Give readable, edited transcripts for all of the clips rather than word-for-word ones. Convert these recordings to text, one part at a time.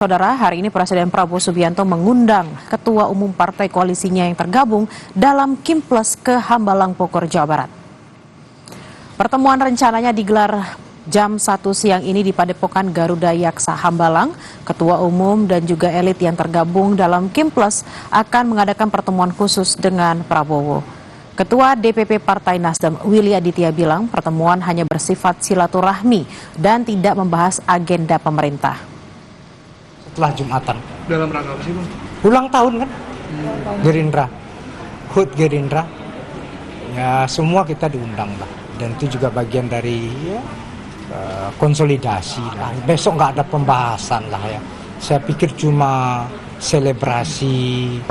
Saudara, hari ini Presiden Prabowo Subianto mengundang Ketua Umum Partai Koalisinya yang tergabung dalam Kimples ke Hambalang, Bogor, Jawa Barat. Pertemuan rencananya digelar jam 1 siang ini di Padepokan Garuda Yaksa Hambalang. Ketua Umum dan juga elit yang tergabung dalam Kimples akan mengadakan pertemuan khusus dengan Prabowo. Ketua DPP Partai Nasdem Willy Aditya bilang pertemuan hanya bersifat silaturahmi dan tidak membahas agenda pemerintah. Setelah Jumatan. Dalam rangka apa sih, Bang? Ulang tahun kan? Gerindra. HUT Gerindra. Ya semua kita diundang lah. Dan itu juga bagian dari konsolidasi lah. Besok nggak ada pembahasan lah ya. Saya pikir cuma selebrasi,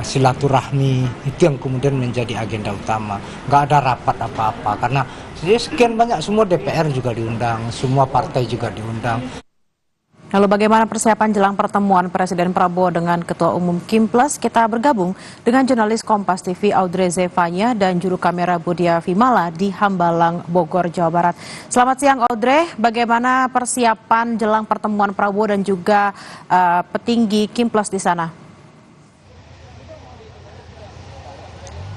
silaturahmi itu yang kemudian menjadi agenda utama. Nggak ada rapat apa-apa karena sekian banyak, semua DPR juga diundang, semua partai juga diundang. Lalu bagaimana persiapan jelang pertemuan Presiden Prabowo dengan Ketua Umum Kimples? Kita bergabung dengan jurnalis Kompas TV Audrey Zevanya dan juru kamera Budia Vimala di Hambalang, Bogor, Jawa Barat. Selamat siang Audrey, bagaimana persiapan jelang pertemuan Prabowo dan juga petinggi Kimples di sana?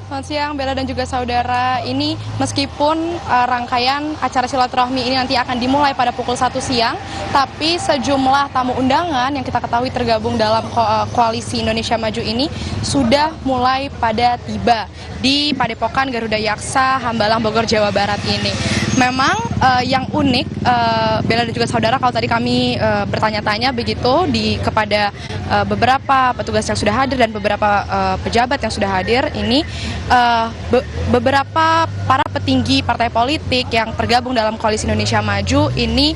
Selamat siang Bella dan juga saudara. Ini meskipun rangkaian acara silaturahmi ini nanti akan dimulai pada pukul 1 siang, tapi sejumlah tamu undangan yang kita ketahui tergabung dalam koalisi Indonesia Maju ini sudah mulai pada tiba di Padepokan Garuda Yaksa Hambalang, Bogor, Jawa Barat ini. Memang yang unik, Bella dan juga saudara, kalau tadi kami bertanya-tanya begitu kepada beberapa petugas yang sudah hadir dan beberapa pejabat yang sudah hadir, ini beberapa para petinggi partai politik yang tergabung dalam koalisi Indonesia Maju ini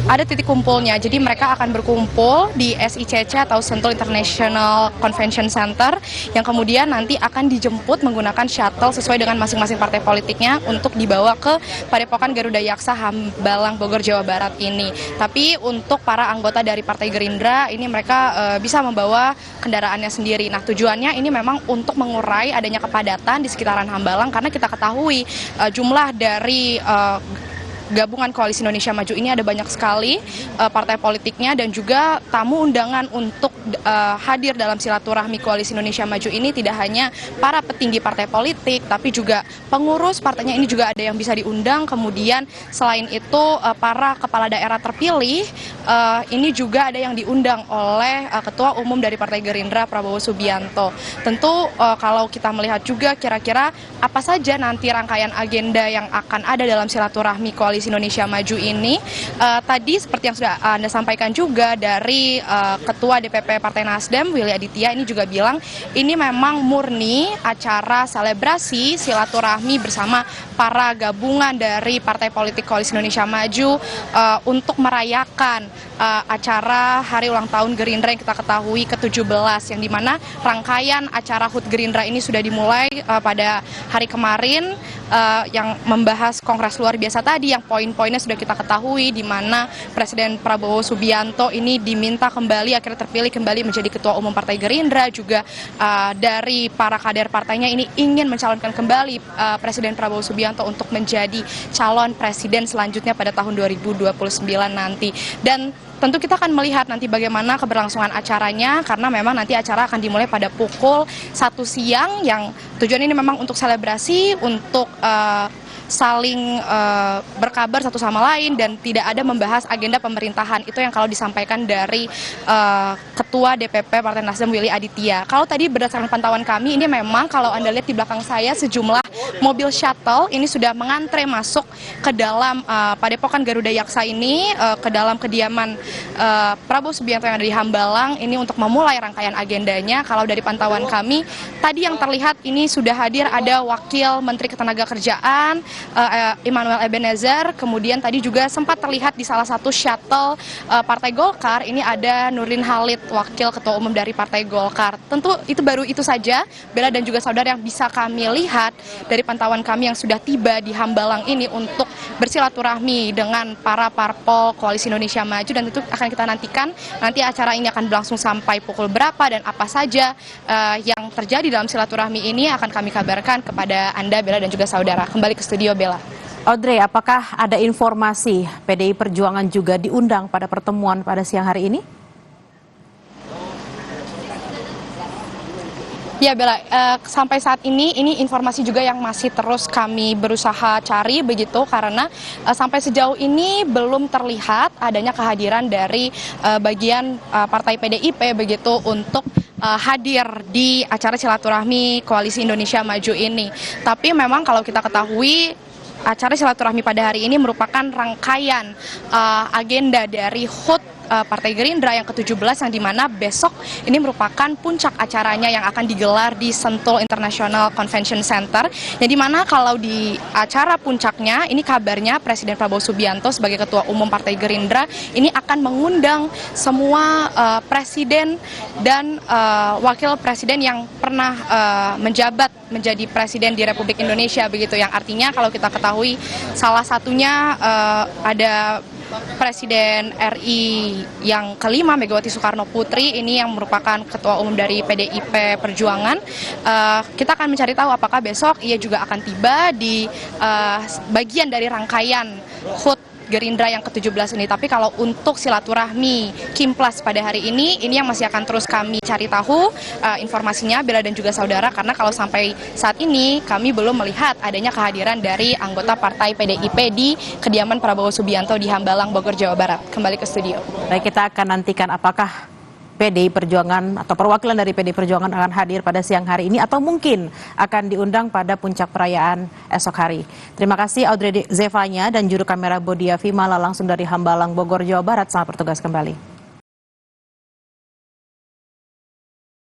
ada titik kumpulnya. Jadi mereka akan berkumpul di SICC atau Sentul International Convention Center yang kemudian nanti akan dijemput menggunakan shuttle sesuai dengan masing-masing partai politiknya untuk dibawa ke Padepokan Garuda Yaksa Hambalang, Bogor, Jawa Barat ini. Tapi untuk para anggota dari Partai Gerindra ini mereka bisa membawa kendaraannya sendiri. Nah, tujuannya ini memang untuk mengurai adanya kepadatan di sekitaran Hambalang karena kita ketahui jumlah dari gabungan Koalisi Indonesia Maju ini ada banyak sekali partai politiknya dan juga tamu undangan untuk hadir dalam silaturahmi Koalisi Indonesia Maju ini tidak hanya para petinggi partai politik tapi juga pengurus partainya ini juga ada yang bisa diundang. Kemudian selain itu para kepala daerah terpilih ini juga ada yang diundang oleh Ketua Umum dari Partai Gerindra Prabowo Subianto. Tentu kalau kita melihat juga kira-kira apa saja nanti rangkaian agenda yang akan ada dalam silaturahmi Koalisi Indonesia Maju ini, tadi seperti yang sudah Anda sampaikan juga dari Ketua DPP Partai Nasdem Willy Aditya ini juga bilang ini memang murni acara selebrasi silaturahmi bersama para gabungan dari partai politik Koalisi Indonesia Maju untuk merayakan acara hari ulang tahun Gerindra yang kita ketahui ke-17 yang dimana rangkaian acara HUT Gerindra ini sudah dimulai pada hari kemarin yang membahas kongres luar biasa tadi yang poin-poinnya sudah kita ketahui di mana Presiden Prabowo Subianto ini diminta kembali akhirnya terpilih kembali menjadi Ketua Umum Partai Gerindra, juga dari para kader partainya ini ingin mencalonkan kembali Presiden Prabowo Subianto untuk menjadi calon presiden selanjutnya pada tahun 2029 nanti. Dan tentu kita akan melihat nanti bagaimana keberlangsungan acaranya karena memang nanti acara akan dimulai pada pukul 1 siang yang tujuan ini memang untuk selebrasi, untuk saling berkabar satu sama lain dan tidak ada membahas agenda pemerintahan. Itu yang kalau disampaikan dari Ketua DPP Partai Nasdem Willy Aditya. Kalau tadi berdasarkan pantauan kami ini memang kalau Anda lihat di belakang saya sejumlah mobil shuttle ini sudah mengantre masuk ke dalam Padepokan Garuda Yaksa ini, ke dalam kediaman Prabowo Subianto yang ada di Hambalang ini untuk memulai rangkaian agendanya. Kalau dari pantauan kami tadi yang terlihat ini sudah hadir ada Wakil Menteri Ketenagakerjaan Immanuel Ebenezer, kemudian tadi juga sempat terlihat di salah satu shuttle Partai Golkar ini ada Nurdin Halid, Wakil Ketua Umum dari Partai Golkar. Tentu itu baru itu saja Bella dan juga saudara yang bisa kami lihat dari pantauan kami yang sudah tiba di Hambalang ini untuk bersilaturahmi dengan para parpol Koalisi Indonesia Maju, dan tentu akan kita nantikan nanti acara ini akan berlangsung sampai pukul berapa dan apa saja yang terjadi dalam silaturahmi ini akan kami kabarkan kepada Anda, Bella dan juga saudara. Kembali ke studio, Bella. Audrey, apakah ada informasi PDI Perjuangan juga diundang pada pertemuan pada siang hari ini? Ya Bella, sampai saat ini informasi juga yang masih terus kami berusaha cari begitu karena sampai sejauh ini belum terlihat adanya kehadiran dari bagian Partai PDIP begitu untuk hadir di acara silaturahmi Koalisi Indonesia Maju ini. Tapi memang kalau kita ketahui acara silaturahmi pada hari ini merupakan rangkaian agenda dari HUT Partai Gerindra yang ke-17 yang dimana besok ini merupakan puncak acaranya yang akan digelar di Sentul International Convention Center. Yang dimana kalau di acara puncaknya ini kabarnya Presiden Prabowo Subianto sebagai Ketua Umum Partai Gerindra ini akan mengundang semua presiden dan wakil presiden yang pernah menjabat menjadi presiden di Republik Indonesia begitu, yang artinya kalau kita ketahui salah satunya ada Presiden RI yang kelima Megawati Soekarno Putri ini yang merupakan Ketua Umum dari PDIP Perjuangan. Kita akan mencari tahu apakah besok ia juga akan tiba di bagian dari rangkaian HUT Gerindra yang ke-17 ini. Tapi kalau untuk silaturahmi Kimplas pada hari ini yang masih akan terus kami cari tahu informasinya Bella dan juga saudara, karena kalau sampai saat ini kami belum melihat adanya kehadiran dari anggota Partai PDIP di kediaman Prabowo Subianto di Hambalang, Bogor, Jawa Barat. Kembali ke studio. Baik, kita akan nantikan apakah PDI Perjuangan atau perwakilan dari PDI Perjuangan akan hadir pada siang hari ini atau mungkin akan diundang pada puncak perayaan esok hari. Terima kasih Audrey Zevanya dan juru kamera Bodia Vimala langsung dari Hambalang, Bogor, Jawa Barat. Selamat bertugas kembali.